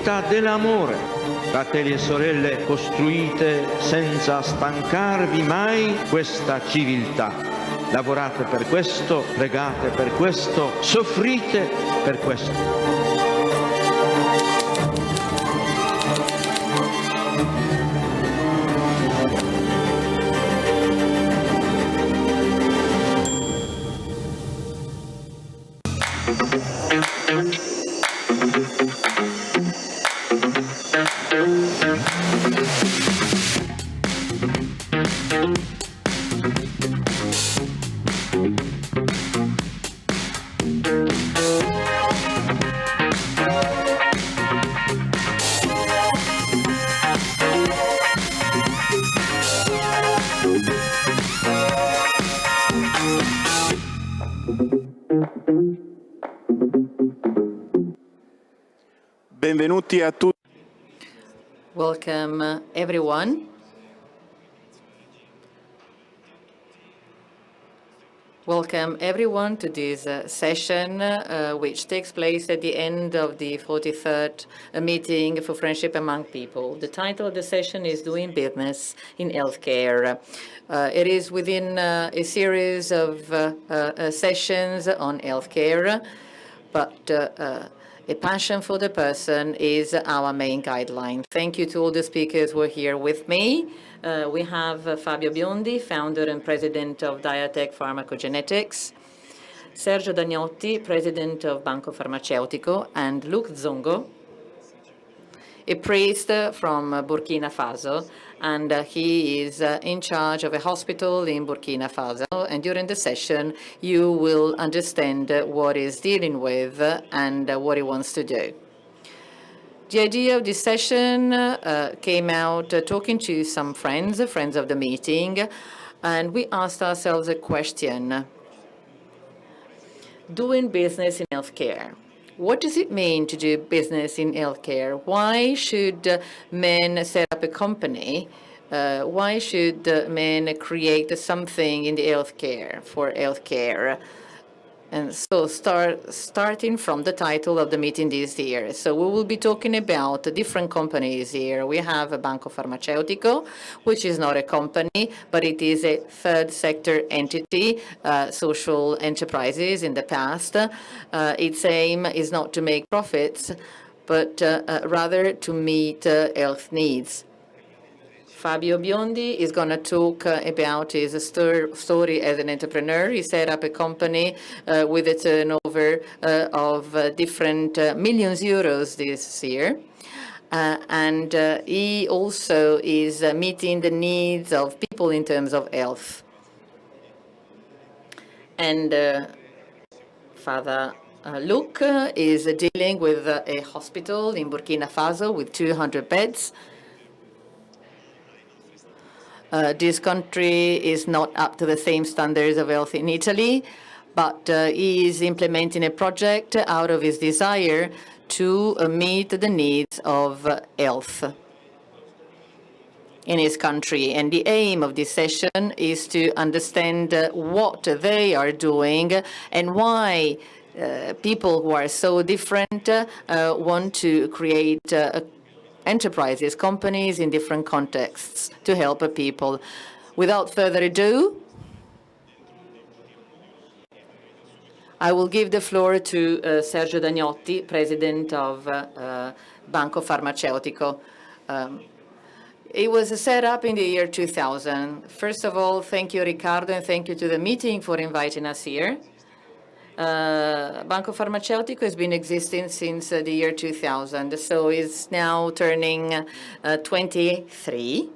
civiltà dell'amore. Fratelli e sorelle, costruite senza stancarvi mai questa civiltà. Lavorate per questo, pregate per questo, soffrite per questo. Benvenuti a tutti. Welcome, everyone. Welcome, everyone, to this session, which takes place at the end of the 43rd meeting for Friendship Among People. The title of the session is Doing Business in Healthcare. It is within a series of sessions on healthcare, but a passion for the person is our main guideline. Thank you to all the speakers who are here with me. We have Fabio Biondi, founder and president of Diatech Pharmacogenetics, Sergio Daniotti, president of Banco Pharmaceutico, and Luke Zongo, a priest from Burkina Faso, and he is in charge of a hospital in Burkina Faso. And during the session, you will understand what he's dealing with and what he wants to do. The idea of this session came out talking to some friends of the meeting, and we asked ourselves a question. Doing business in healthcare. What does it mean to do business in healthcare? Why should men set up a company? Why should men create something in the healthcare, for healthcare? And so starting from the title of the meeting this year. So we will be talking about different companies here. We have Banco Pharmaceutico, which is not a company, but it is a third sector entity, social enterprises in the past. Its aim is not to make profits, but rather to meet health needs. Fabio Biondi is going to talk about his story as an entrepreneur. He set up a company with a turnover of different millions euros this year. And he also is meeting the needs of people in terms of health. And Father Luke is dealing with a hospital in Burkina Faso with 200 beds. This country is not up to the same standards of health in Italy, but he is implementing a project out of his desire to meet the needs of health in his country. And the aim of this session is to understand what they are doing and why people who are so different want to create enterprises, companies in different contexts to help people. Without further ado, I will give the floor to Sergio Daniotti, president of Banco Pharmaceutico. It was set up in the year 2000. First of all, thank you, Riccardo, and thank you to the meeting for inviting us here. Banco Pharmaceutico has been existing since the year 2000, so it's now turning 23.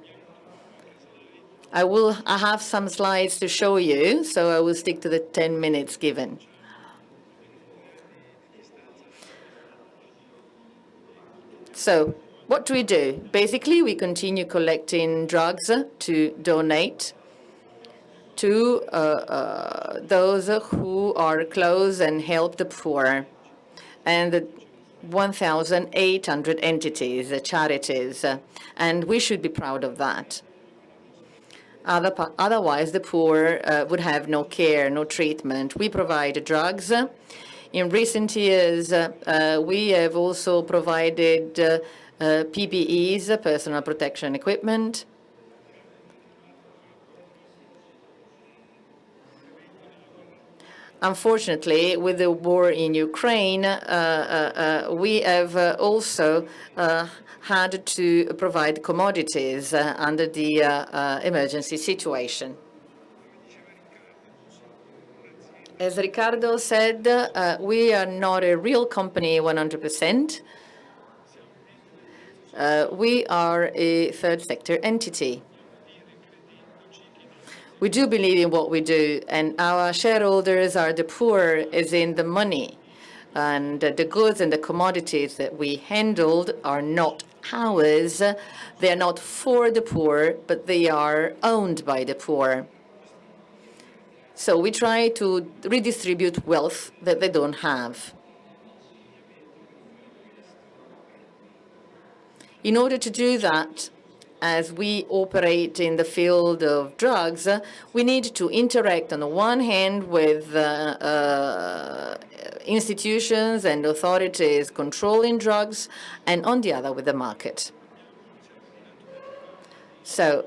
I have some slides to show you, so I will stick to the 10 minutes given. So what do we do? Basically, we continue collecting drugs to donate to those who are close and help the poor, and the 1,800 entities, charities, and we should be proud of that. Otherwise, the poor would have no care, no treatment. We provide drugs In recent years, we have also provided PPEs, personal protection equipment. Unfortunately, with the war in Ukraine, we have also had to provide commodities under the emergency situation. As Riccardo said, we are not a real company 100%. We are a third sector entity. We do believe in what we do, and our shareholders are the poor, as in the money. And the goods and the commodities that we handled are not ours. They are not for the poor, but they are owned by the poor. So we try to redistribute wealth that they don't have. In order to do that, as we operate in the field of drugs, we need to interact on the one hand with institutions and authorities controlling drugs, and on the other with the market. So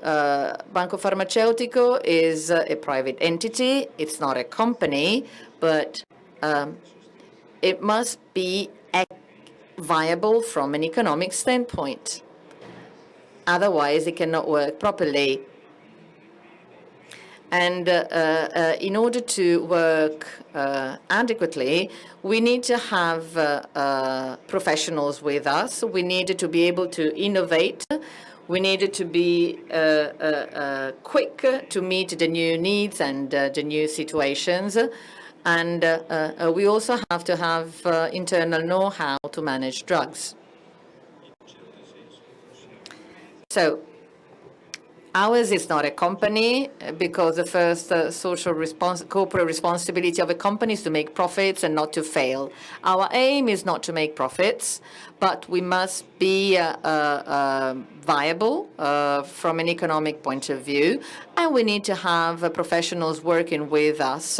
Banco Farmaceutico is a private entity. It's not a company, but it must be viable from an economic standpoint. Otherwise, it cannot work properly. And in order to work adequately, we need to have professionals with us. We need to be able to innovate. We need to be quick to meet the new needs and the new situations. And we also have to have internal know-how to manage drugs. So ours is not a company, because the first corporate responsibility of a company is to make profits and not to fail. Our aim is not to make profits, but we must be viable from an economic point of view, and we need to have professionals working with us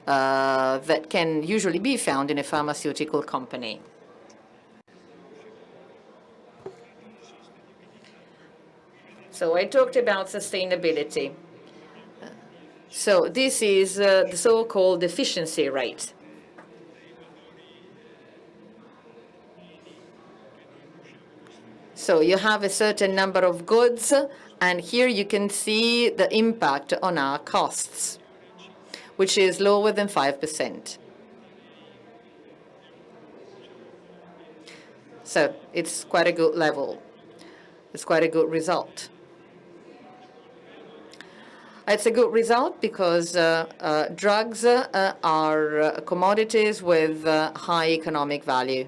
that can usually be found in a pharmaceutical company. So I talked about sustainability. So this is the so-called efficiency rate. So you have a certain number of goods, and here you can see the impact on our costs, which is lower than 5%. So it's quite a good level. It's quite a good result. It's a good result because drugs are commodities with high economic value.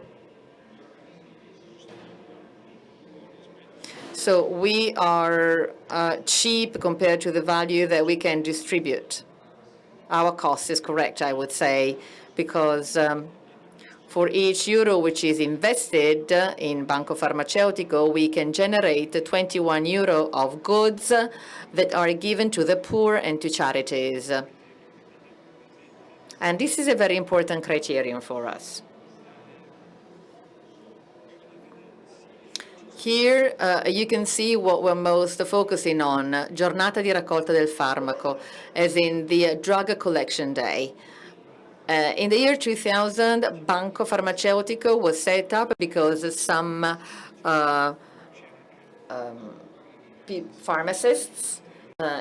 So we are cheap compared to the value that we can distribute. Our cost is correct, I would say, because for each euro which is invested in Banco Farmaceutico, we can generate 21 euro of goods that are given to the poor and to charities. And this is a very important criterion for us. Here you can see what we're most focusing on, Giornata di raccolta del farmaco, as in the drug collection day. In the year 2000, Banco Farmaceutico was set up because some pharmacists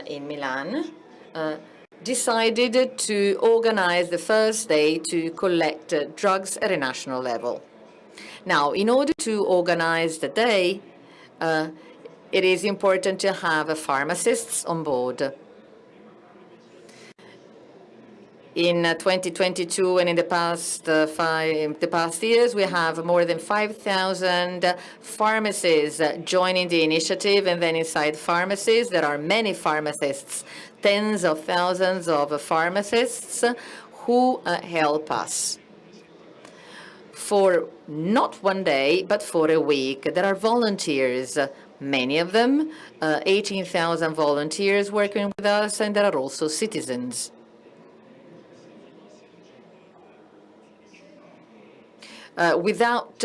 in Milan decided to organize the first day to collect drugs at a national level. Now, in order to organize the day, it is important to have pharmacists on board. In 2022 and in the past years, we have more than 5,000 pharmacies joining the initiative, and then inside pharmacies, there are many pharmacists, tens of thousands of pharmacists who help us for not one day, but for a week. There are volunteers, many of them, 18,000 volunteers working with us, and there are also citizens. Without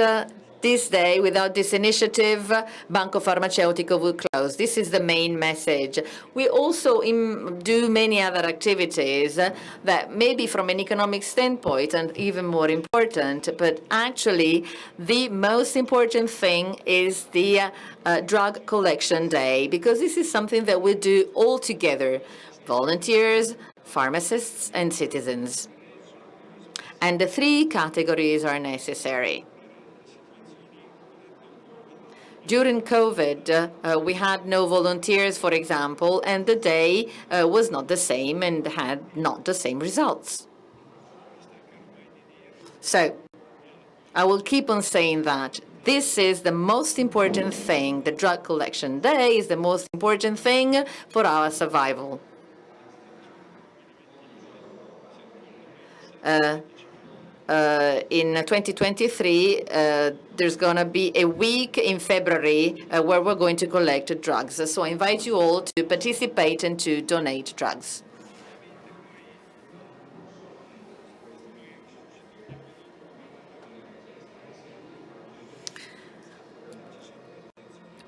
this day, without this initiative, Banco Farmaceutico would close. This is the main message. We also do many other activities that maybe from an economic standpoint and even more important, but actually the most important thing is the drug collection day, because this is something that we do all together, volunteers, pharmacists, and citizens. And the three categories are necessary. During COVID, we had no volunteers, for example, and the day was not the same and had not the same results. So I will keep on saying that. This is the most important thing. The drug collection day is the most important thing for our survival. In 2023, there's going to be a week in February where we're going to collect drugs. So I invite you all to participate and to donate drugs.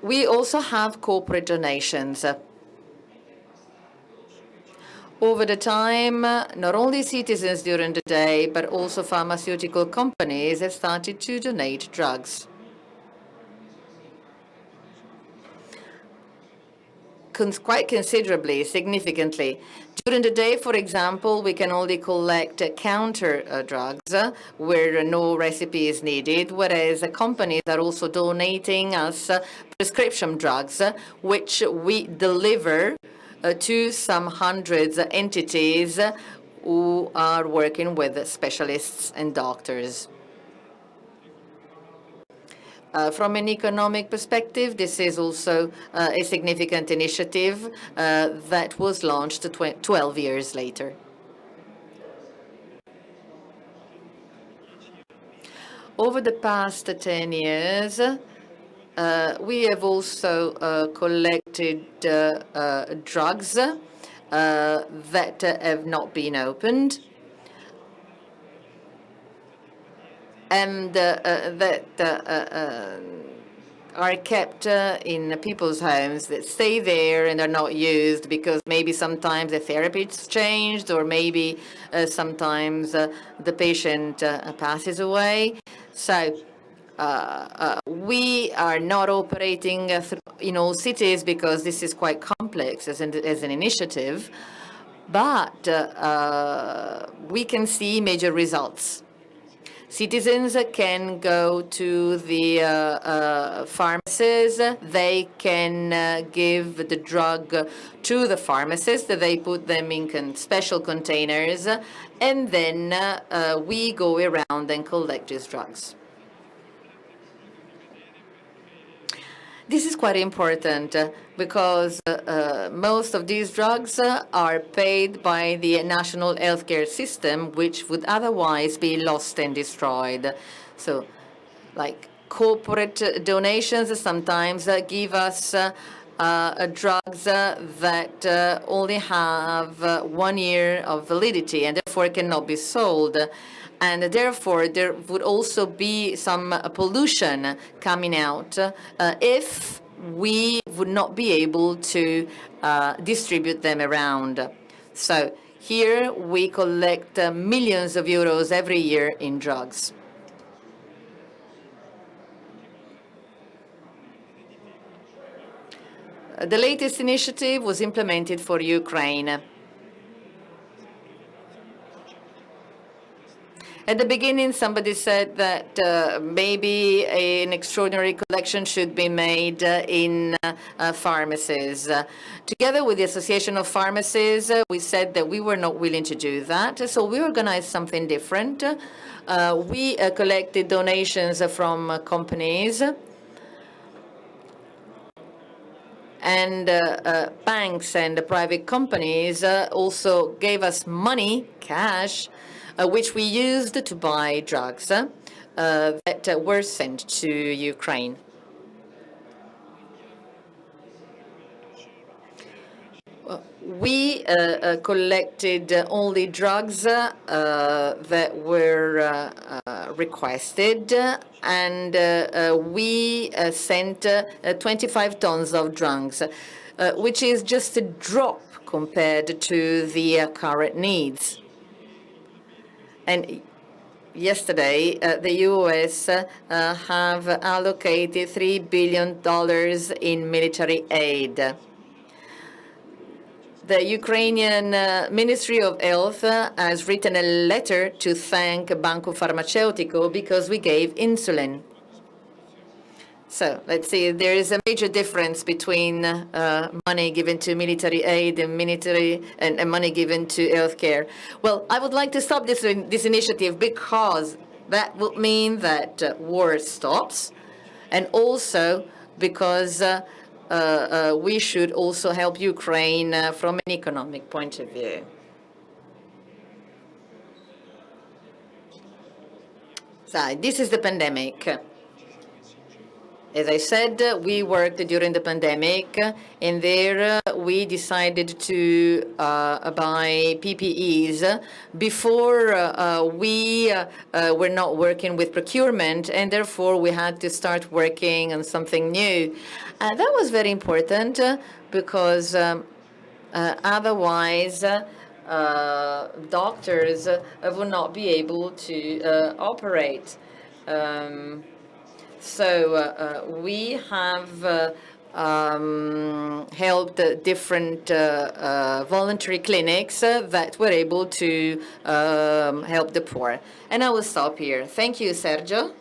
We also have corporate donations. Over the time, not only citizens during the day, but also pharmaceutical companies have started to donate drugs. Quite considerably, significantly. During the day, for example, we can only collect counter drugs where no recipe is needed, whereas companies are also donating us prescription drugs, which we deliver to some hundreds of entities who are working with specialists and doctors. From an economic perspective, this is also a significant initiative that was launched 12 years later. Over the past 10 years, we have also collected drugs that have not been opened and that are kept in people's homes, that stay there and are not used because maybe sometimes the therapy's changed, or maybe sometimes the patient passes away. So we are not operating in all cities because this is quite complex as an initiative, but we can see major results. Citizens can go to the pharmacies. They can give the drug to the pharmacist. They put them in special containers, and then we go around and collect these drugs. This is quite important because most of these drugs are paid by the national healthcare system, which would otherwise be lost and destroyed. So, like corporate donations sometimes give us drugs that only have 1 year of validity and therefore cannot be sold. And therefore, there would also be some pollution coming out if we would not be able to distribute them around. So here we collect millions of euros every year in drugs. The latest initiative was implemented for Ukraine. At the beginning, somebody said that maybe an extraordinary collection should be made in pharmacies. Together with the Association of Pharmacies, we said that we were not willing to do that, so we organized something different. We collected donations from companies and banks and private companies also gave us money, cash, which we used to buy drugs that were sent to Ukraine. we collected only drugs that were requested, and we sent 25 tons of drugs, which is just a drop compared to the current needs. And yesterday, the U.S. have allocated $3 billion in military aid. The Ukrainian Ministry of Health has written a letter to thank Banco Pharmaceutical because we gave insulin. So let's see, there is a major difference between money given to military aid and money given to healthcare. Well, I would like to stop this initiative because that would mean that war stops, and also because we should also help Ukraine from an economic point of view. So this is the pandemic. As I said, we worked during the pandemic, and there we decided to buy PPEs before we were not working with procurement, and therefore we had to start working on something new. That was very important because otherwise doctors would not be able to operate. So we have helped different voluntary clinics that were able to help the poor. And I will stop here. Thank you, Sergio.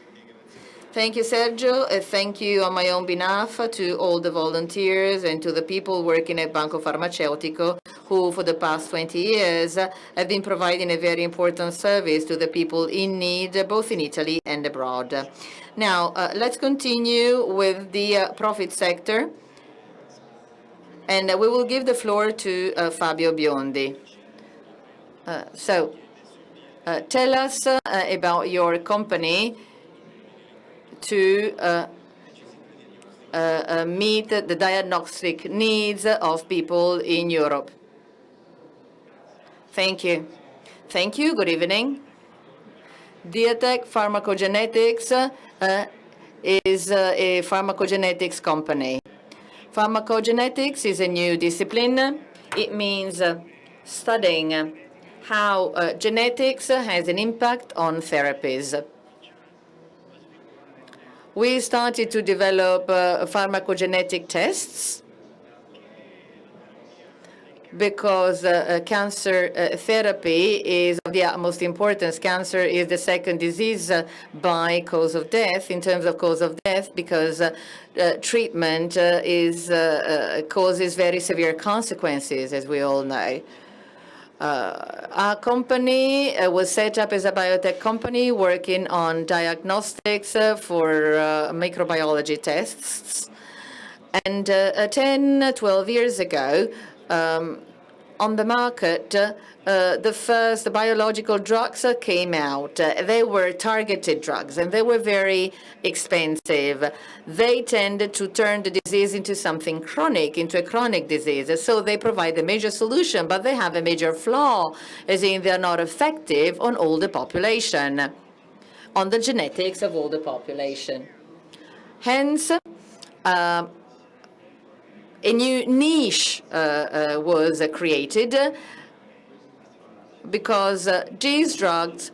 Thank you, Sergio. Thank you on my own behalf to all the volunteers and to the people working at Banco Farmaceutico, who for the past 20 years have been providing a very important service to the people in need, both in Italy and abroad. Now, let's continue with the profit sector. And we will give the floor to Fabio Biondi. Tell us about your company to meet the diagnostic needs of people in Europe. Thank you. Thank you. Good evening. Diatech Pharmacogenetics is a pharmacogenetics company. Pharmacogenetics is a new discipline. It means studying how genetics has an impact on therapies. We started to develop pharmacogenetic tests because cancer therapy is of the utmost importance. Cancer is the second disease by cause of death, in terms of cause of death, because treatment causes very severe consequences, as we all know. Our company was set up as a biotech company working on diagnostics for microbiology tests. And 10, 12 years ago, on the market, the first biological drugs came out. They were targeted drugs, and they were very expensive. They tended to turn the disease into something chronic, into a chronic disease. So they provide a major solution, but they have a major flaw, as in they're not effective on all the population, on the genetics of all the population. Hence, a new niche was created because these drugs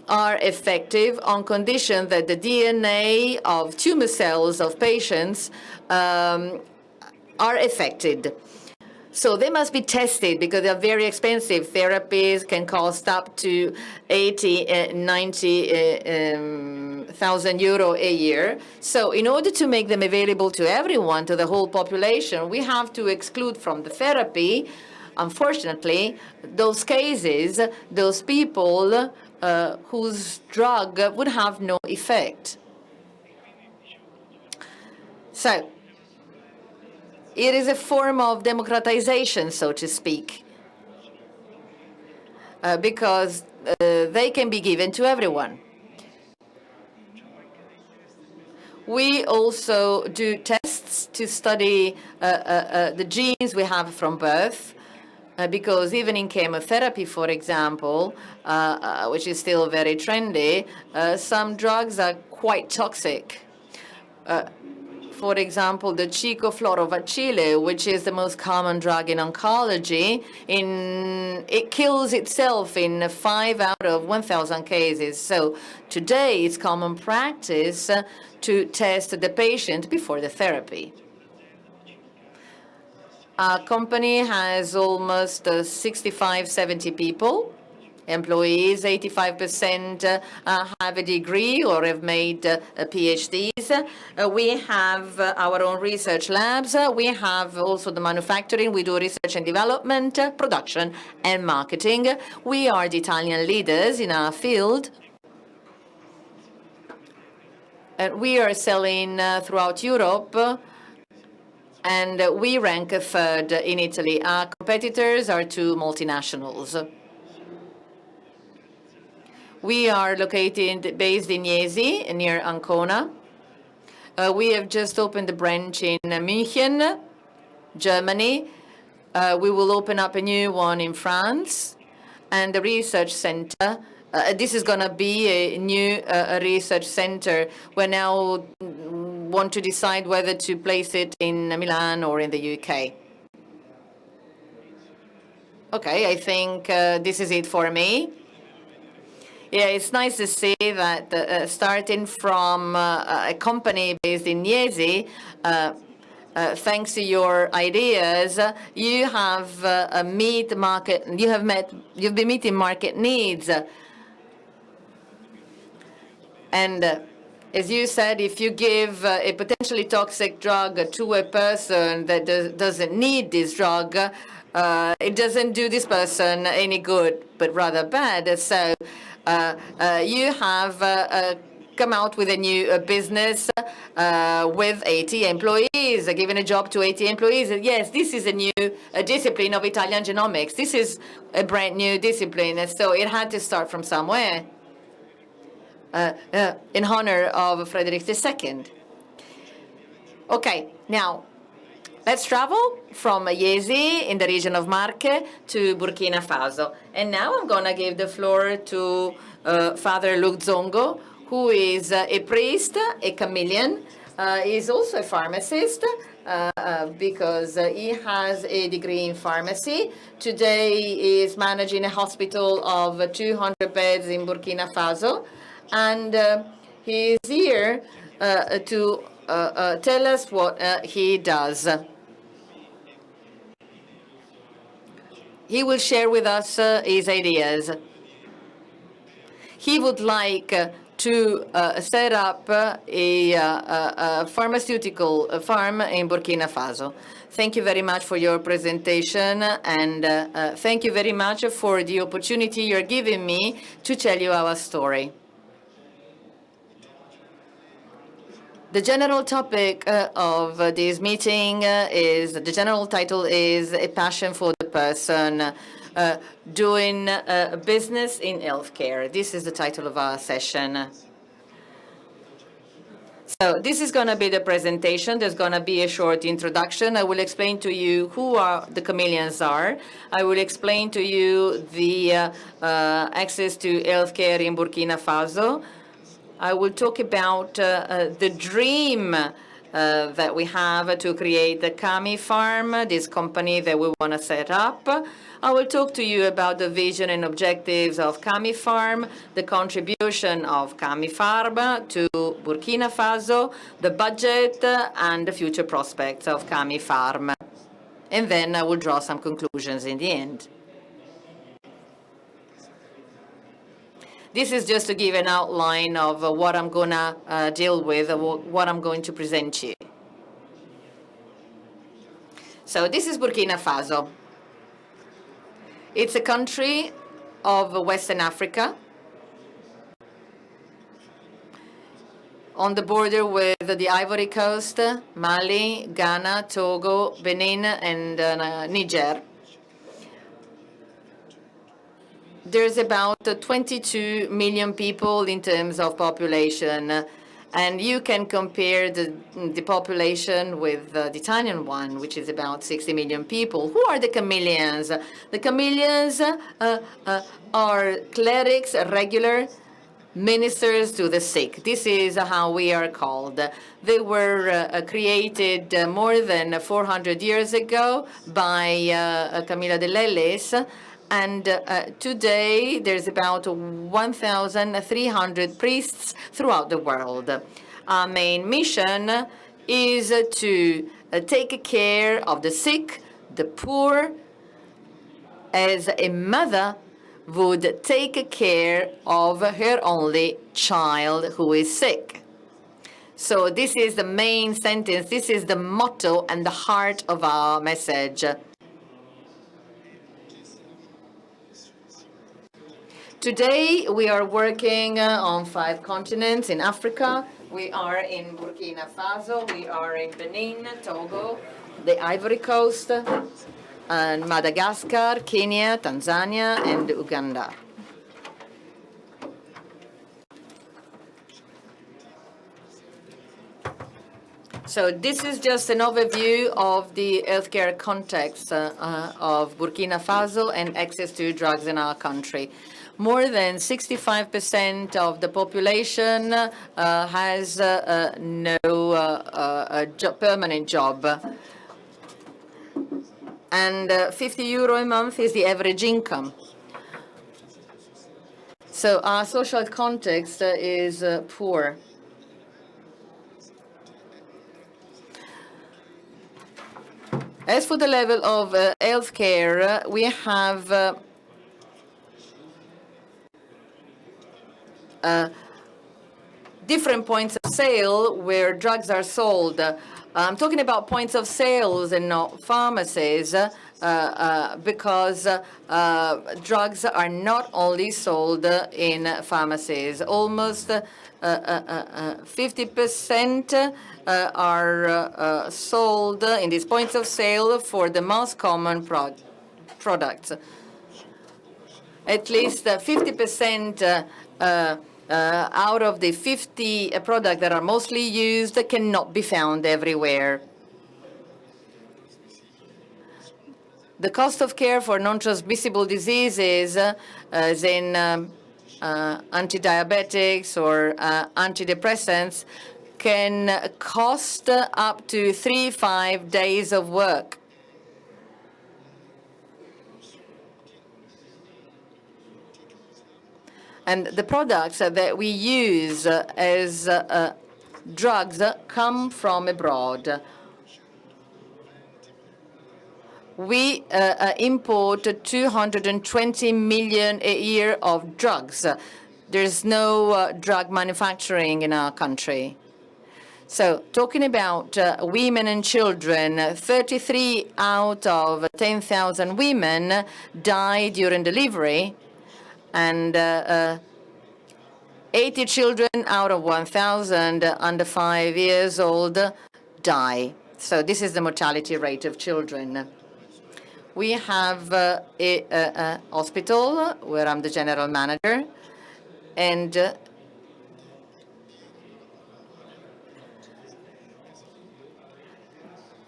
are effective on condition that the DNA of tumor cells of patients are affected. So they must be tested because they're very expensive. Therapies can cost up to 80, 90,000 euro a year. So in order to make them available to everyone, to the whole population, we have to exclude from the therapy, unfortunately, those cases, those people whose drug would have no effect. So it is a form of democratization, so to speak, because they can be given to everyone. We also do tests to study the genes we have from birth, because even in chemotherapy, for example, which is still very trendy, some drugs are quite toxic. For example, the chicofluorouracil, which is the most common drug in oncology, it kills itself in 5 out of 1,000 cases. So today it's common practice to test the patient before the therapy. Our company has almost 65, 70 people. Employees, 85% have a degree or have made PhDs. We have our own research labs. We have also the manufacturing. We do research and development, production, and marketing. We are the Italian leaders in our field. We are selling throughout Europe, and we rank third in Italy. Our competitors are 2 multinationals. We are based in Jesi, near Ancona. We have just opened a branch in München, Germany. We will open up a new one in France. And the research center, this is going to be a new research center. We now want to decide whether to place it in Milan or in the UK. Okay, I think this is it for me. Yeah, it's nice to see that starting from a company based in Jesi, thanks to your ideas, you've been meeting market needs. And as you said, if you give a potentially toxic drug to a person that doesn't need this drug, it doesn't do this person any good, but rather bad. So you have come out with a new business with 80 employees, giving a job to 80 employees. Yes, this is a new discipline of Italian genomics. This is a brand new discipline, and so it had to start from somewhere. In honor of Frederick II. Okay, now let's travel from Jesi in the region of Marche to Burkina Faso. And now I'm going to give the floor to Father Luke Zongo, who is a priest, a chameleon. He's also a pharmacist because he has a degree in pharmacy. Today he is managing a hospital of 200 beds in Burkina Faso. And he is here to tell us what he does. He will share with us his ideas. He would like to set up a pharmaceutical farm in Burkina Faso. Thank you very much for your presentation, and thank you very much for the opportunity you're giving me to tell you our story. The general topic of this meeting the general title is A Passion for the Person, doing business in healthcare. This is the title of our session. So this is going to be the presentation. There's going to be a short introduction. I will explain to you who the chameleons are. I will explain to you the access to healthcare in Burkina Faso. I will talk about the dream that we have to create the Kami Farm, this company that we want to set up. I will talk to you about the vision and objectives of Kami Farm, the contribution of Kami Farm to Burkina Faso, the budget, and the future prospects of Kami Farm. And then I will draw some conclusions in the end. This is just to give an outline of what I'm going to deal with, what I'm going to present you. So this is Burkina Faso. It's a country of Western Africa, on the border with the Ivory Coast, Mali, Ghana, Togo, Benin, and Niger. There's about 22 million people in terms of population. And you can compare the population with the Italian one, which is about 60 million people. Who are the chameleons? The chameleons are clerics, regular ministers to the sick. This is how we are called. They were created more than 400 years ago by Camilla de Lellis, and today there's about 1,300 priests throughout the world. Our main mission is to take care of the sick, the poor, as a mother would take care of her only child who is sick. So this is the main sentence, this is the motto and the heart of our message. Today we are working on 5 continents. In Africa, we are in Burkina Faso, we are in Benin, Togo, the Ivory Coast, and Madagascar, Kenya, Tanzania, and Uganda. So this is just an overview of the healthcare context of Burkina Faso and access to drugs in our country. More than 65% of the population has no permanent job. And 50 euro a month is the average income. So our social context is poor. As for the level of healthcare, we have different points of sale where drugs are sold. I'm talking about points of sales and not pharmacies because drugs are not only sold in pharmacies. Almost 50% are sold in these points of sale for the most common products. At least 50% out of the 50 products that are mostly used cannot be found everywhere. The cost of care for non-transmissible diseases, as in antidiabetics or antidepressants, can cost up to 3-5 days of work. And the products that we use as drugs come from abroad. We import 220 million a year of drugs. There's no drug manufacturing in our country. So talking about women and children, 33 out of 10,000 women die during delivery, and 80 children out of 1,000 under 5 years old die. So this is the mortality rate of children. We have a hospital where I'm the general manager, and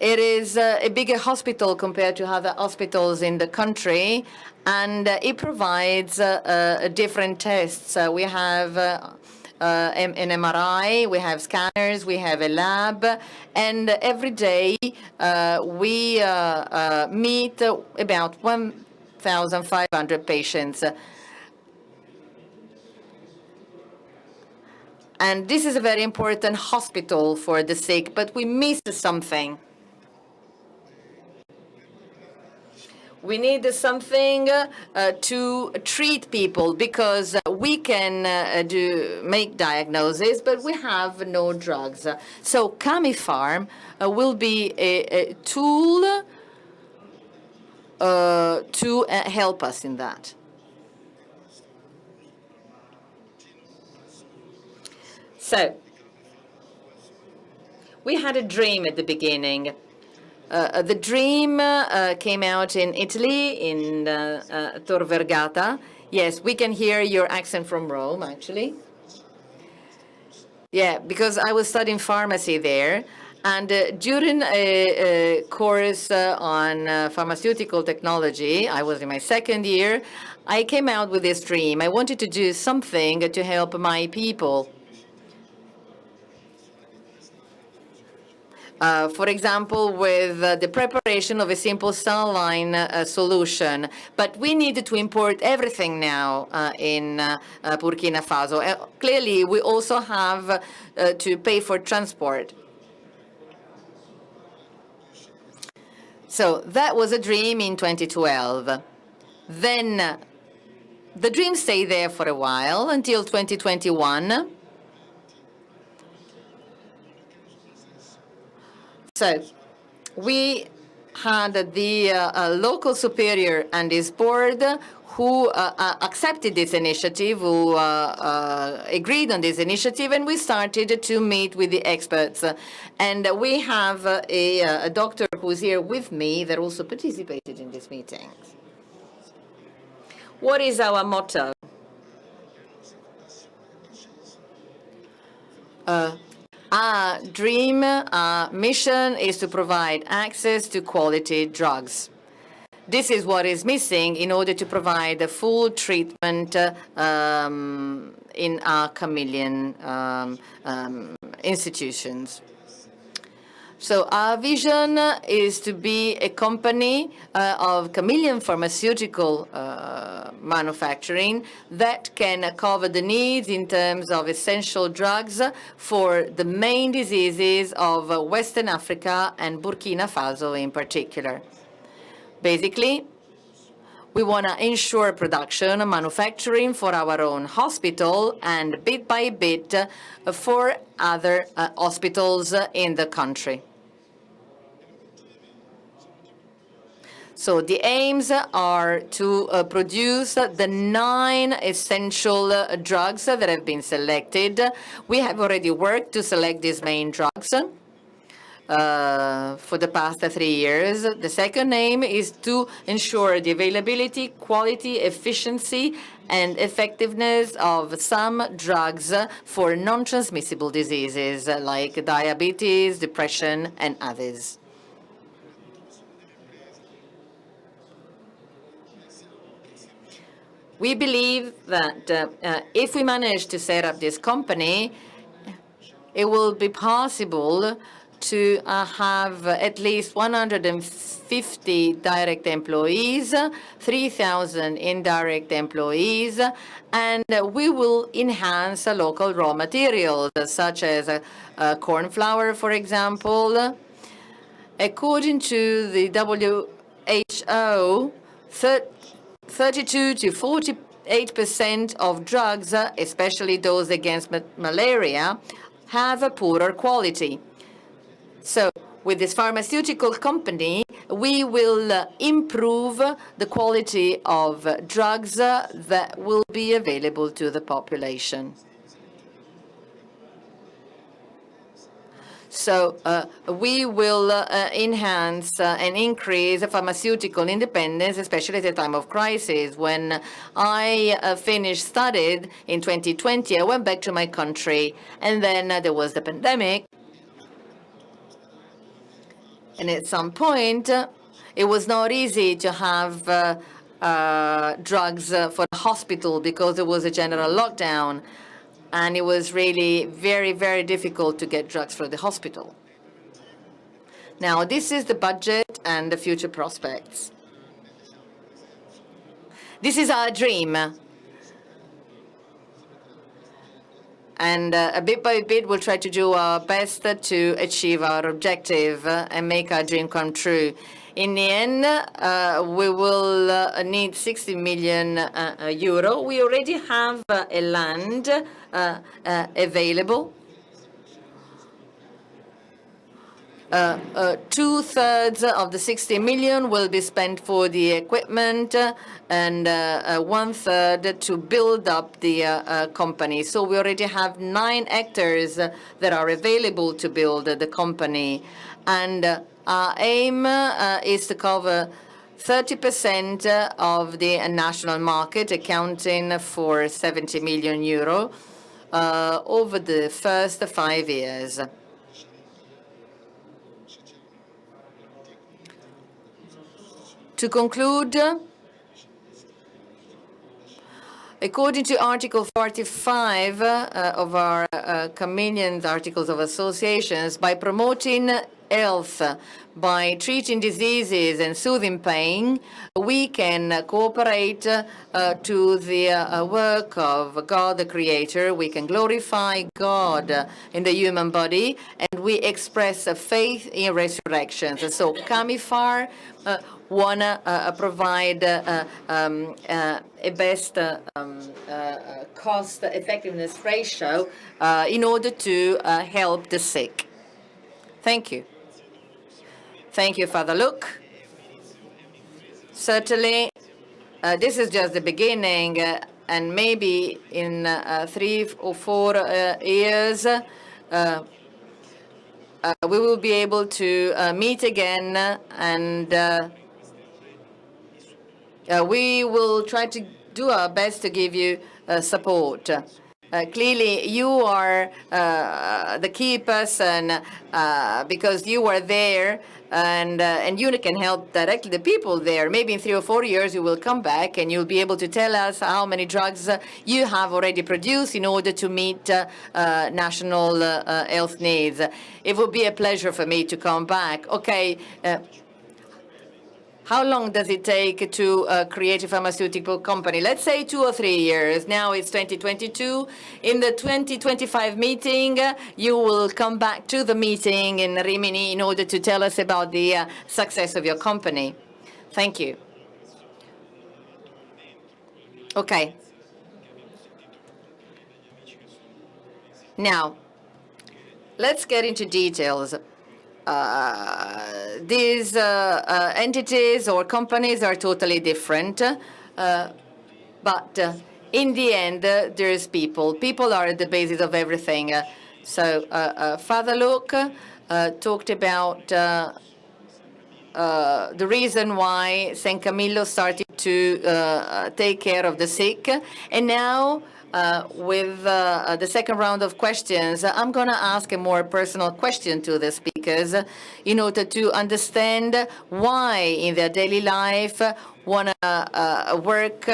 it is a bigger hospital compared to other hospitals in the country, and it provides different tests. We have an MRI, we have scanners, we have a lab, and every day we meet about 1,500 patients. And this is a very important hospital for the sick, but we missed something. We need something to treat people, because we can make diagnosis, but we have no drugs. So Camifarm will be a tool to help us in that. So we had a dream at the beginning. The dream came out in Italy, in Tor Vergata. Yes, we can hear your accent from Rome, actually. Yeah, because I was studying pharmacy there, and during a course on pharmaceutical technology, I was in my second year, I came out with this dream. I wanted to do something to help my people. For example, with the preparation of a simple saline solution. But we needed to import everything now in Burkina Faso. Clearly, we also have to pay for transport. So that was a dream in 2012. Then the dream stayed there for a while until 2021. So we had the local superior and his board who accepted this initiative, who agreed on this initiative, and we started to meet with the experts. And we have a doctor who's here with me that also participated in this meeting. What is our motto? Our dream, our mission is to provide access to quality drugs. This is what is missing in order to provide a full treatment in our chameleon institutions. So our vision is to be a company of chameleon pharmaceutical manufacturing that can cover the needs in terms of essential drugs for the main diseases of Western Africa and Burkina Faso in particular. Basically, we want to ensure production and manufacturing for our own hospital and bit by bit for other hospitals in the country. So the aims are to produce the 9 essential drugs that have been selected. We have already worked to select these main drugs for the past 3 years. The second aim is to ensure the availability, quality, efficiency, and effectiveness of some drugs for non-transmissible diseases like diabetes, depression, and others. We believe that if we manage to set up this company, it will be possible to have at least 150 direct employees, 3,000 indirect employees, and we will enhance local raw materials, such as corn flour, for example. According to the WHO, 32 to 48% of drugs, especially those against malaria, have a poorer quality. So with this pharmaceutical company, we will improve the quality of drugs that will be available to the population. So we will enhance and increase pharmaceutical independence, especially at a time of crisis. When I finished studied in 2020, I went back to my country, and then there was the pandemic. And at some point, it was not easy to have drugs for the hospital because there was a general lockdown. And it was really very, very difficult to get drugs for the hospital. Now, this is the budget and the future prospects. This is our dream. And bit by bit, we'll try to do our best to achieve our objective and make our dream come true. In the end, we will need 60 million euro. We already have a land available. 2/3 of the 60 million will be spent for the equipment and 1/3 to build up the company. So we already have 9 hectares that are available to build the company. And our aim is to cover 30% of the national market, accounting for 70 million euro. over the first 5 years. To conclude, according to Article 45 of our Convenient Articles of Associations, by promoting health, by treating diseases and soothing pain, we can cooperate to the work of God the Creator. We can glorify God in the human body, and we express a faith in resurrections. And so Camifar want to provide a best cost effectiveness ratio in order to help the sick. Thank you. Thank you, Father Luke. Certainly, this is just the beginning, and maybe in 3 or 4 years, we will be able to meet again, and we will try to do our best to give you support. Clearly, you are the key person because you are there, and you can help directly the people there. Maybe in 3 or 4 years you will come back and you'll be able to tell us how many drugs you have already produced in order to meet national health needs. It would be a pleasure for me to come back. Okay. How long does it take to create a pharmaceutical company? Let's say 2 or 3 years. Now it's 2022. In the 2025 meeting, you will come back to the meeting in Rimini in order to tell us about the success of your company. Thank you. Okay. Now, let's get into details. These entities or companies are totally different, but in the end, there's people. People are at the basis of everything. So Father Luke talked about the reason why San Camillo started to take care of the sick, and now with the second round of questions, I'm going to ask a more personal question to the speakers in order to understand why in their daily life want to work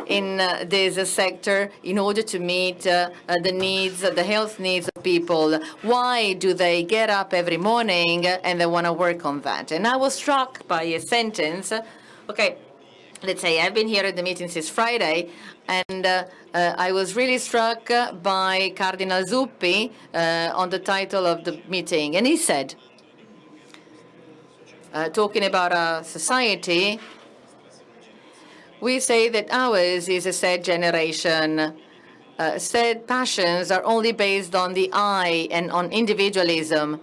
in this sector in order to meet the needs, the health needs of people. Why do they get up every morning and they want to work on that? And I was struck by a sentence. Okay, let's say I've been here at the meeting since Friday, and I was really struck by Cardinal Zuppi on the title of the meeting. And he said, talking about our society, we say that ours is a sad generation. Sad passions are only based on the I and on individualism.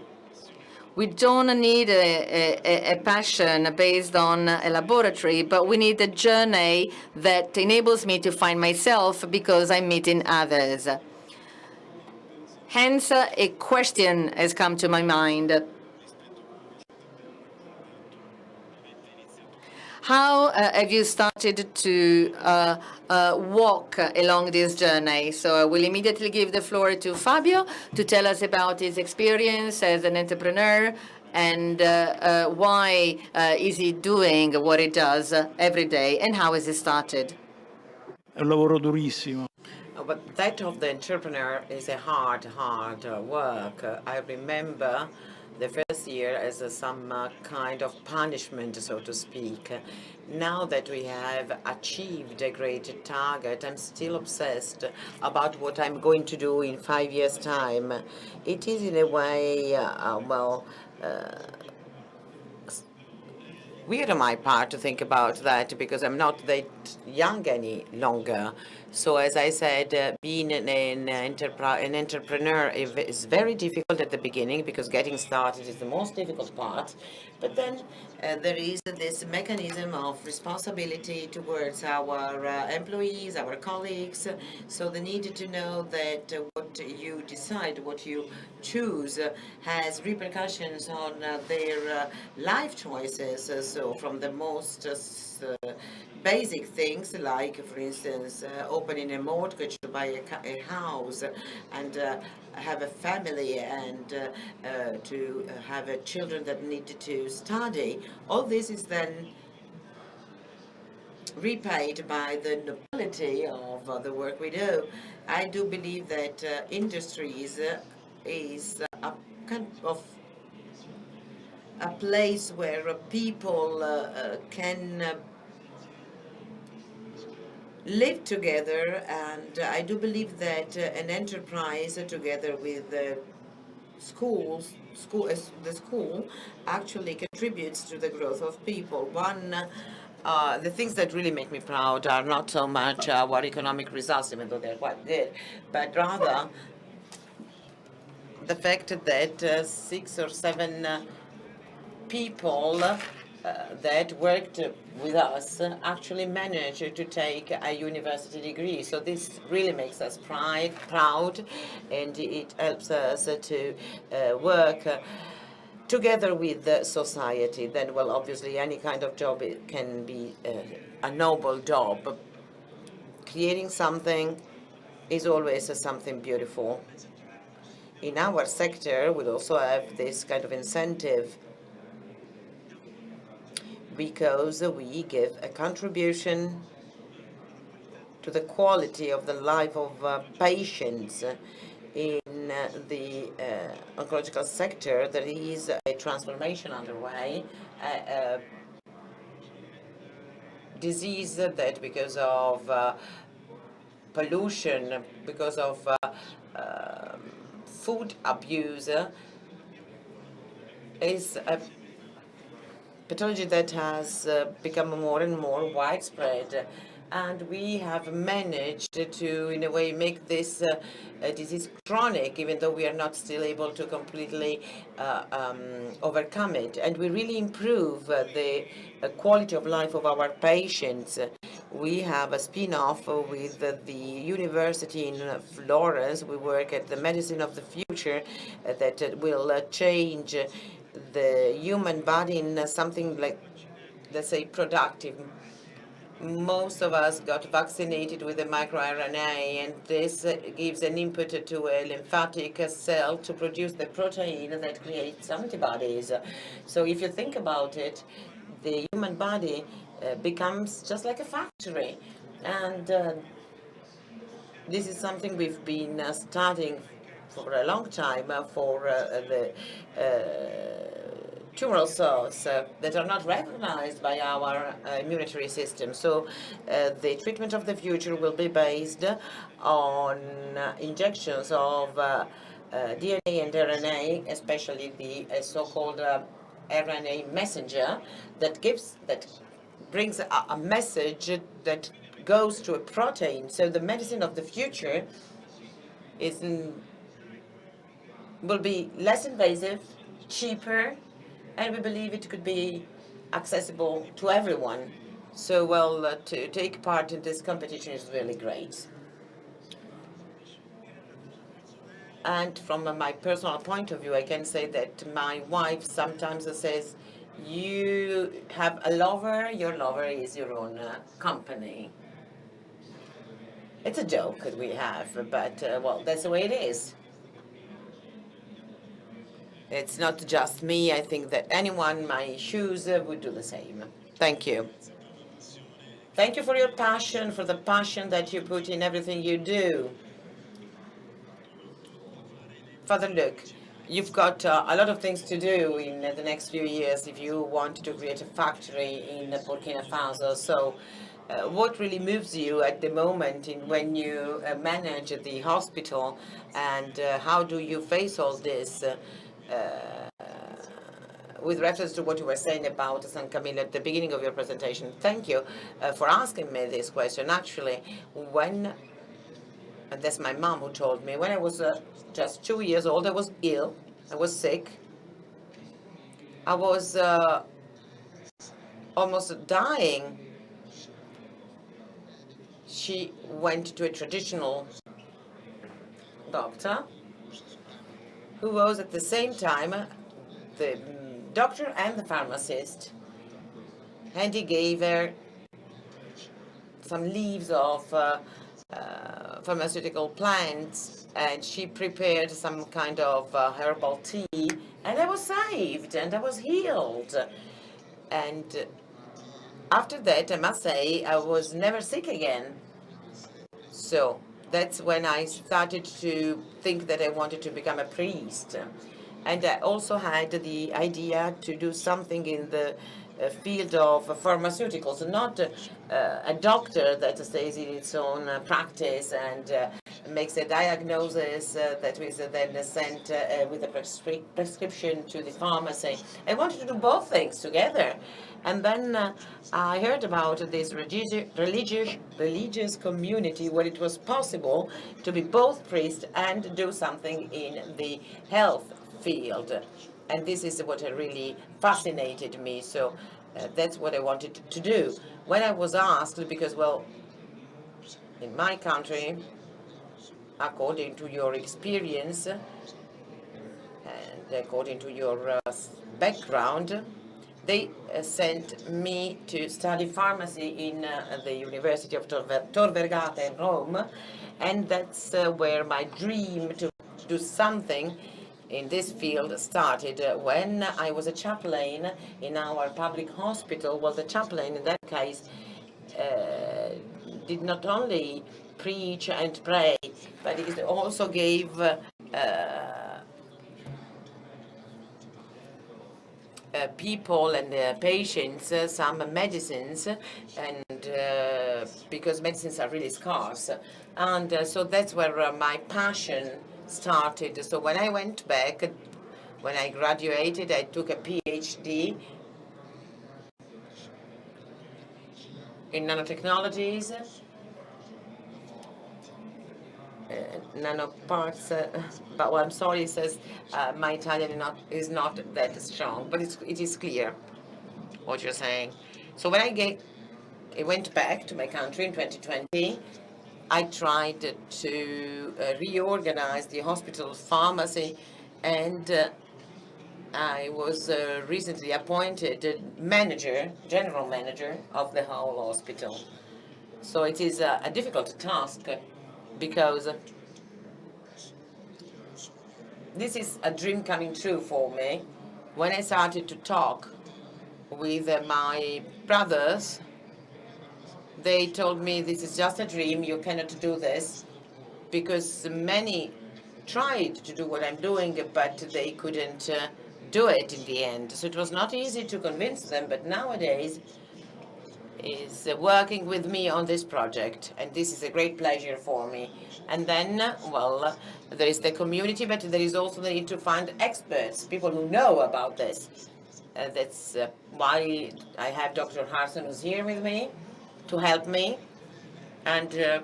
We don't need a passion based on a laboratory, but we need a journey that enables me to find myself because I'm meeting others. Hence, a question has come to my mind. How have you started to walk along this journey? So I will immediately give the floor to Fabio to tell us about his experience as an entrepreneur and why is he doing what he does every day and how has he started? È un lavoro durissimo. But that of the entrepreneur is a hard work. I remember the first year as some kind of punishment, so to speak. Now that we have achieved a great target, I'm still obsessed about what I'm going to do in 5 years' time. It is in a way, weird on my part to think about that because I'm not that young any longer. So as I said, being an entrepreneur is very difficult at the beginning because getting started is the most difficult part. But then there is this mechanism of responsibility towards our employees, our colleagues. So the need to know that what you decide, what you choose, has repercussions on their life choices. So from the most basic things like, for instance, opening a mortgage to buy a house and have a family and to have children that need to study. All this is then repaid by the nobility of the work we do. I do believe that industries is a kind of a place where people can live together, and I do believe that an enterprise together with the school actually contributes to the growth of people. The things that really make me proud are not so much our economic results, even though they're quite good, but rather the fact that 6 or 7 people that worked with us actually managed to take a university degree. So this really makes us proud, and it helps us to work together with the society. Then, well, obviously, any kind of job it can be a noble job. But creating something is always something beautiful. In our sector, we also have this kind of incentive because we give a contribution to the quality of the life of patients in the oncological sector. There is a transformation underway, a disease that because of pollution, because of food abuse, is a pathology that has become more and more widespread, and we have managed to, in a way, make this disease chronic, even though we are not still able to completely overcome it. And we really improve the quality of life of our patients. We have a spin-off with the university in Florence. We work at the medicine of the future that will change the human body in something like, let's say, productive. Most of us got vaccinated with the microRNA, and this gives an input to a lymphatic cell to produce the protein that creates antibodies. So if you think about it, the human body becomes just like a factory. And this is something we've been studying for a long time for the tumoral cells that are not recognized by our immunitary system. So the treatment of the future will be based on injections of DNA and RNA, especially the so-called RNA messenger that brings a message that goes to a protein. So the medicine of the future will be less invasive, cheaper, and we believe it could be accessible to everyone. So, well, to take part in this competition is really great. And from my personal point of view, I can say that my wife sometimes says, you have a lover, your lover is your own company. It's a joke that we have, but, well, that's the way it is. It's not just me. I think that anyone in my shoes would do the same. Thank you. Thank you for your passion, for the passion that you put in everything you do. Father Luke, you've got a lot of things to do in the next few years if you want to create a factory in Burkina Faso. So what really moves you at the moment when you manage the hospital, and how do you face all this with reference to what you were saying about San Camilo at the beginning of your presentation? Thank you for asking me this question. Actually, and that's my mom who told me, when I was just 2 years old, I was ill, I was sick, I was almost dying. She went to a traditional doctor who was at the same time the doctor and the pharmacist, and he gave her some leaves of pharmaceutical plants, and she prepared some kind of herbal tea, and I was saved and I was healed. And after that, I must say, I was never sick again. So that's when I started to think that I wanted to become a priest. And I also had the idea to do something in the field of pharmaceuticals, not a doctor that stays in its own practice and makes a diagnosis that is then sent with a prescription to the pharmacy. I wanted to do both things together. And then I heard about this religious community where it was possible to be both priest and do something in the health field. And this is what really fascinated me. So that's what I wanted to do. When I was asked, because, well, in my country, according to your experience and according to your background, they sent me to study pharmacy in the University of Tor Vergata in Rome, and that's where my dream to do something in this field started when I was a chaplain in our public hospital. Well, the chaplain in that case did not only preach and pray, but he also gave people and patients some medicines, and because medicines are really scarce, and so that's where my passion started. So when I went back, when I graduated, I took a PhD in nanotechnologies, nanoparts, but well, I'm sorry, it says my Italian is not that strong, but it is clear what you're saying. So when I went back to my country in 2020, I tried to reorganize the hospital pharmacy, and I was recently appointed general manager of the whole hospital. So it is a difficult task, because this is a dream coming true for me. When I started to talk with my brothers, they told me this is just a dream, you cannot do this, because many tried to do what I'm doing, but they couldn't do it in the end. So it was not easy to convince them, but nowadays is working with me on this project, and this is a great pleasure for me. And then, well, there is the community, but there is also the need to find experts, people who know about this. That's why I have Dr. Harson, who's here with me, to help me, and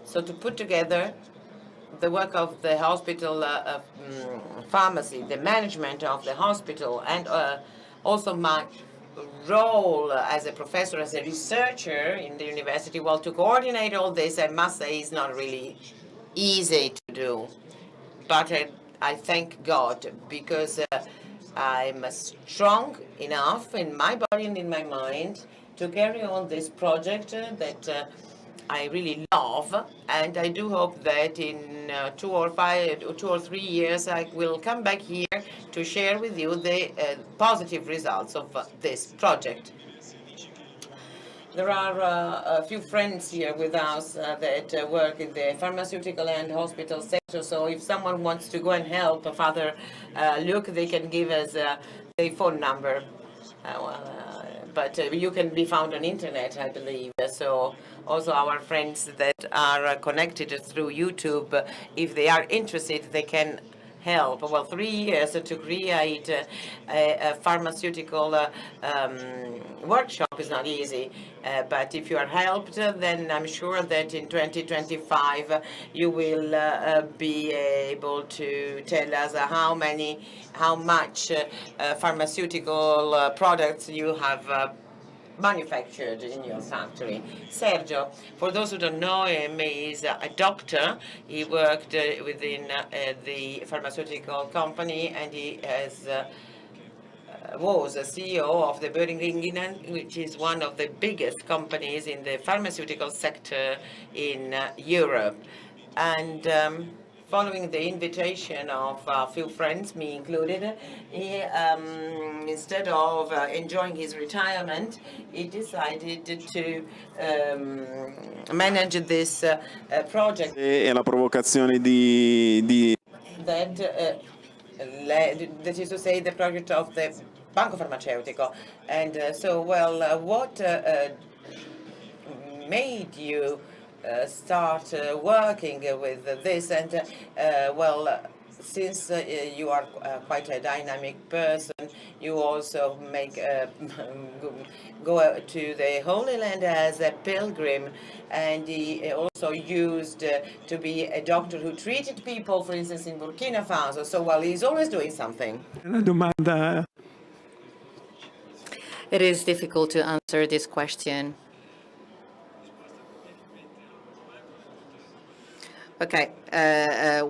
so to put together the work of the hospital pharmacy, the management of the hospital, and also my role as a professor, as a researcher in the university. Well, to coordinate all this, I must say, is not really easy to do. But I thank God, because I'm strong enough in my body and in my mind to carry on this project that I really love, and I do hope that in 2 or 3 years I will come back here to share with you the positive results of this project. There are a few friends here with us that work in the pharmaceutical and hospital sector, so if someone wants to go and help Father Luke, they can give us the phone number. But you can be found on internet, I believe. So also our friends that are connected through YouTube, if they are interested, they can help. Well, 3 years to create a pharmaceutical workshop is not easy, but if you are helped, then I'm sure that in 2025 you will be able to tell us how much pharmaceutical products you have manufactured in your factory. Sergio, for those who don't know him, is a doctor. He worked within the pharmaceutical company, and he has was a CEO of the Boehringer, which is one of the biggest companies in the pharmaceutical sector in Europe. And following the invitation of a few friends, me included, he, instead of enjoying his retirement, he decided to manage this project E la provocazione di that that is to say, the project of the Banco Farmaceutico. And what made you start working with this? And since you are quite a dynamic person, you also go to the Holy Land as a pilgrim, and he also used to be a doctor who treated people, for instance, in Burkina Faso. So, he's always doing something. Una domanda It is difficult to answer this question. Okay,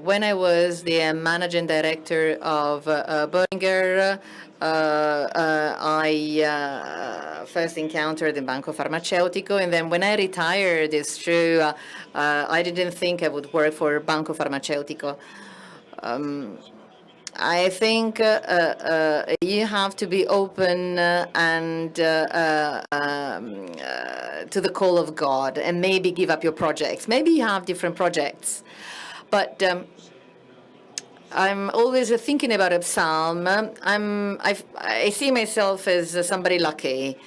when I was the managing director of Boehringer, I first encountered the Banco Farmaceutico, and then when I retired, it's true, I didn't think I would work for Banco Farmaceutico. I think you have to be open and to the call of God, and maybe give up your projects. Maybe you have different projects, but I'm always thinking about a psalm. I see myself as somebody lucky,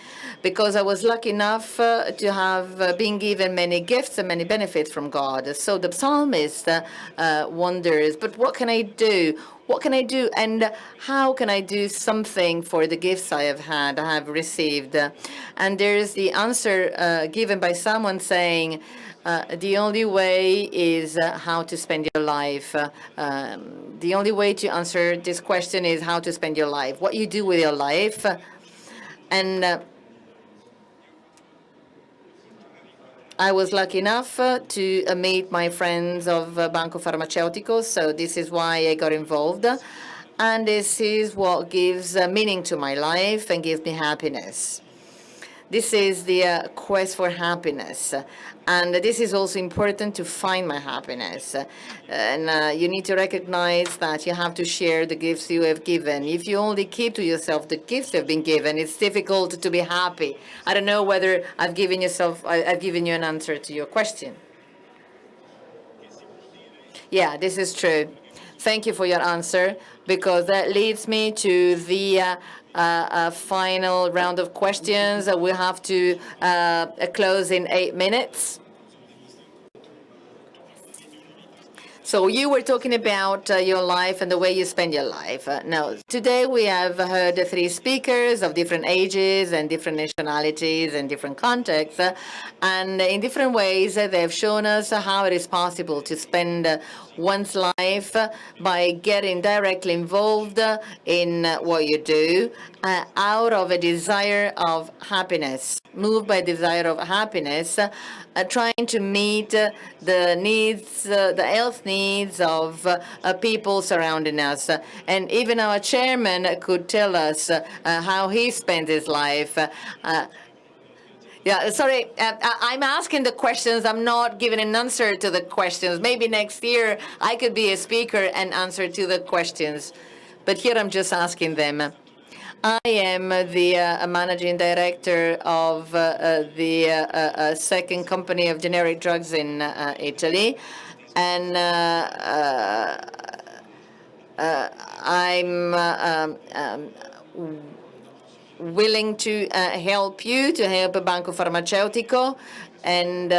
because I was lucky enough to have been given many gifts and many benefits from God. So the psalmist wonders, but what can I do? What can I do, and how can I do something for the gifts I have received? And there's the answer given by someone saying, the only way is how to spend your life. The only way to answer this question is how to spend your life, what you do with your life. And I was lucky enough to meet my friends of Banco Farmaceutico, so this is why I got involved. And this is what gives meaning to my life and gives me happiness. This is the quest for happiness. And this is also important to find my happiness. And you need to recognize that you have to share the gifts you have given. If you only keep to yourself the gifts you have been given, it's difficult to be happy. I don't know whether I've given you an answer to your question. Yeah, this is true. Thank you for your answer, because that leads me to the final round of questions. We have to close in 8 minutes. So you were talking about your life and the way you spend your life. Now, today we have heard 3 speakers of different ages and different nationalities and different contexts. And in different ways, they have shown us how it is possible to spend one's life by getting directly involved in what you do out of a desire of happiness, moved by desire of happiness, trying to meet the needs, the health needs of people surrounding us. And even our chairman could tell us how he spends his life. Yeah, sorry, I'm asking the questions. I'm not giving an answer to the questions. Maybe next year I could be a speaker and answer to the questions. But here I'm just asking them. I am the managing director of the second company of generic drugs in Italy. And I'm willing to help you, to help Banco Farmaceutico, and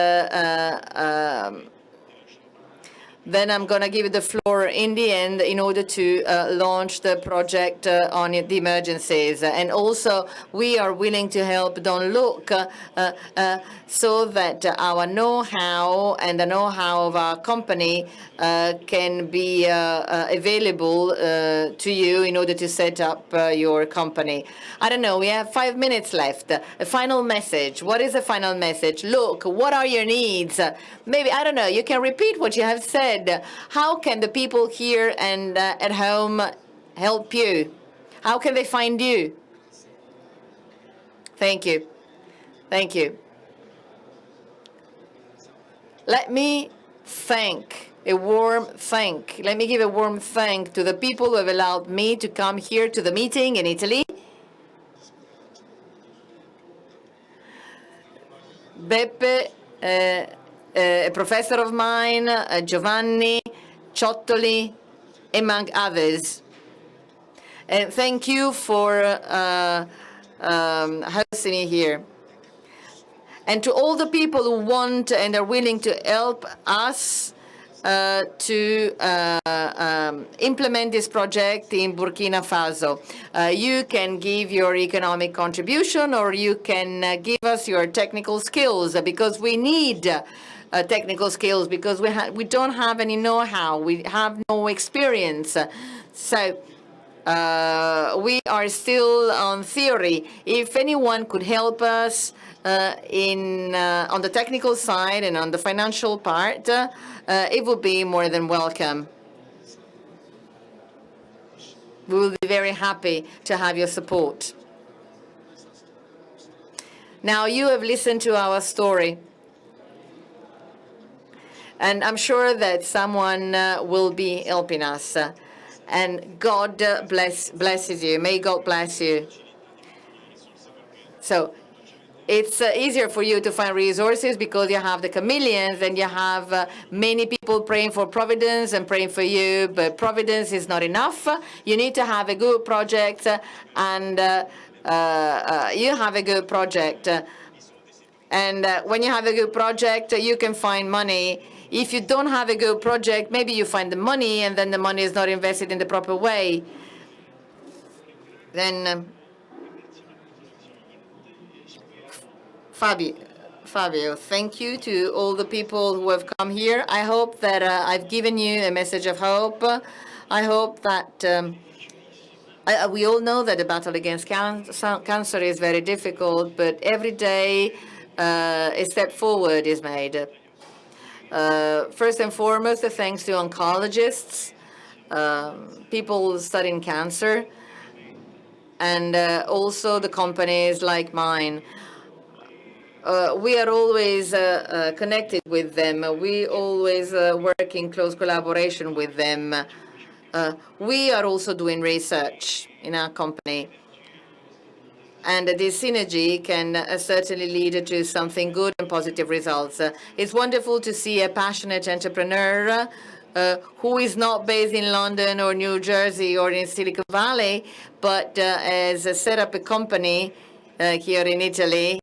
then I'm going to give you the floor in the end in order to launch the project on the emergencies. And also, we are willing to help Don't Look so that our know-how and the know-how of our company can be available to you in order to set up your company. I don't know, we have 5 minutes left. A final message. What is the final message? Look, what are your needs? Maybe, I don't know, you can repeat what you have said. How can the people here and at home help you? How can they find you? Thank you. Thank you. Let me give a warm thank to the people who have allowed me to come here to the meeting in Italy. Beppe, a professor of mine, Giovanni, Ciottoli, among others. And thank you for hosting me here. And to all the people who want and are willing to help us to implement this project in Burkina Faso. You can give your economic contribution, or you can give us your technical skills, because we need technical skills, because we don't have any know-how, we have no experience. So we are still on theory. If anyone could help us on the technical side and on the financial part, it would be more than welcome. We will be very happy to have your support. Now, you have listened to our story, and I'm sure that someone will be helping us. And God blesses you. May God bless you. So it's easier for you to find resources because you have the chameleons and you have many people praying for providence and praying for you, but providence is not enough. You need to have a good project, and you have a good project. And when you have a good project, you can find money. If you don't have a good project, maybe you find the money and then the money is not invested in the proper way. Then Fabio, thank you to all the people who have come here. I hope that I've given you a message of hope. I hope that we all know that the battle against cancer is very difficult, but every day a step forward is made. First and foremost, thanks to oncologists, people studying cancer, and also the companies like mine. We are always connected with them. We always work in close collaboration with them. We are also doing research in our company. And this synergy can certainly lead to something good and positive results. It's wonderful to see a passionate entrepreneur who is not based in London or New Jersey or in Silicon Valley, but has set up a company here in Italy.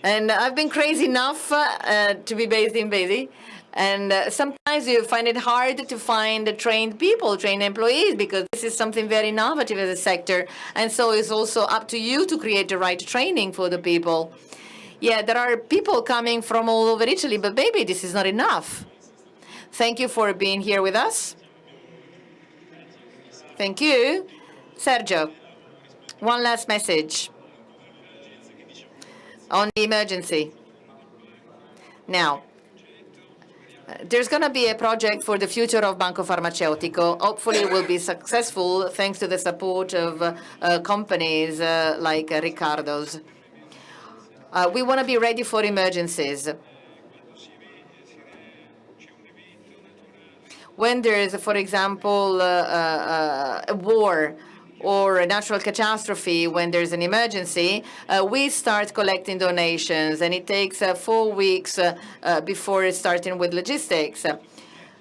And I've been crazy enough to be based in Basi. And sometimes you find it hard to find trained people, trained employees, because this is something very innovative as a sector. And so it's also up to you to create the right training for the people. Yeah, there are people coming from all over Italy, but maybe this is not enough. Thank you for being here with us. Thank you. Sergio, one last message on the emergency. Now, there's going to be a project for the future of Banco Pharmaceutico. Hopefully it will be successful thanks to the support of companies like Riccardo's. We want to be ready for emergencies. When there is, for example, a war or a natural catastrophe, when there's an emergency, we start collecting donations, and it takes 4 weeks before starting with logistics.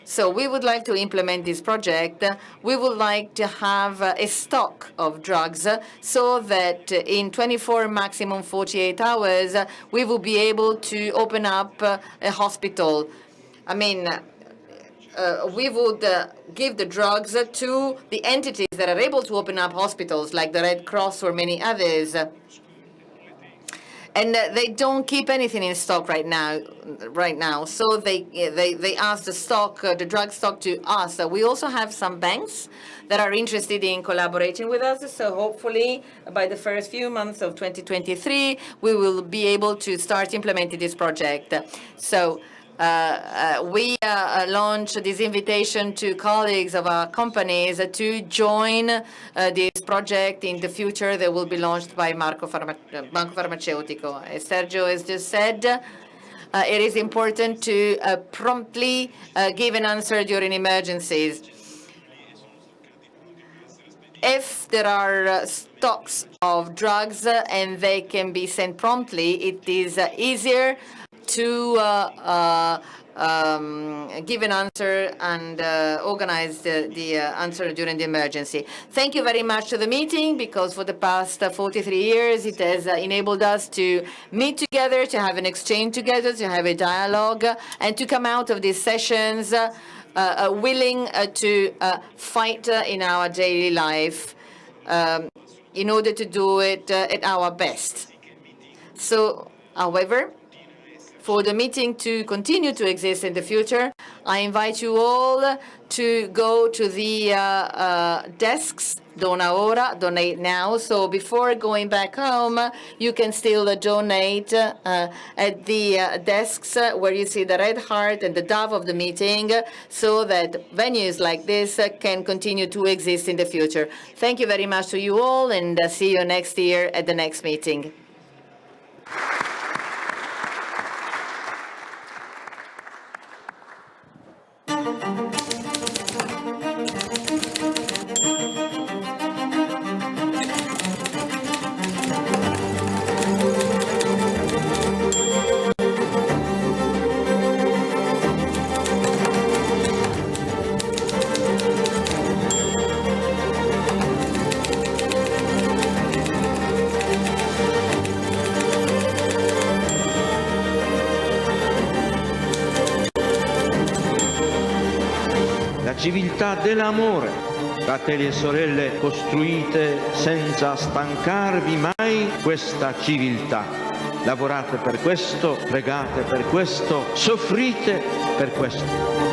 So we would like to implement this project. We would like to have a stock of drugs so that in 24, maximum 48 hours, we will be able to open up a hospital. I mean, we would give the drugs to the entities that are able to open up hospitals, like the Red Cross or many others. And they don't keep anything in stock right now. So they ask the drug stock to us. We also have some banks that are interested in collaborating with us. So hopefully by the first few months of 2023, we will be able to start implementing this project. So We launch this invitation to colleagues of our companies to join this project in the future that will be launched by Banco Pharmaceutico. As Sergio has just said, it is important to promptly give an answer during emergencies. If there are stocks of drugs and they can be sent promptly, it is easier to give an answer and organize the answer during the emergency. Thank you very much to the meeting, because for the past 43 years it has enabled us to meet together, to have an exchange together, to have a dialogue, and to come out of these sessions willing to fight in our daily life in order to do it at our best. So, however, for the meeting to continue to exist in the future, I invite you all to go to the desks, Dona Ora, donate now. So before going back home, you can still donate at the desks where you see the red heart and the dove of the meeting, so that venues like this can continue to exist in the future. Thank you very much to you all, and see you next year at the next meeting. Civiltà dell'amore, fratelli e sorelle, costruite senza stancarvi mai questa civiltà. Lavorate per questo, pregate per questo, soffrite per questo.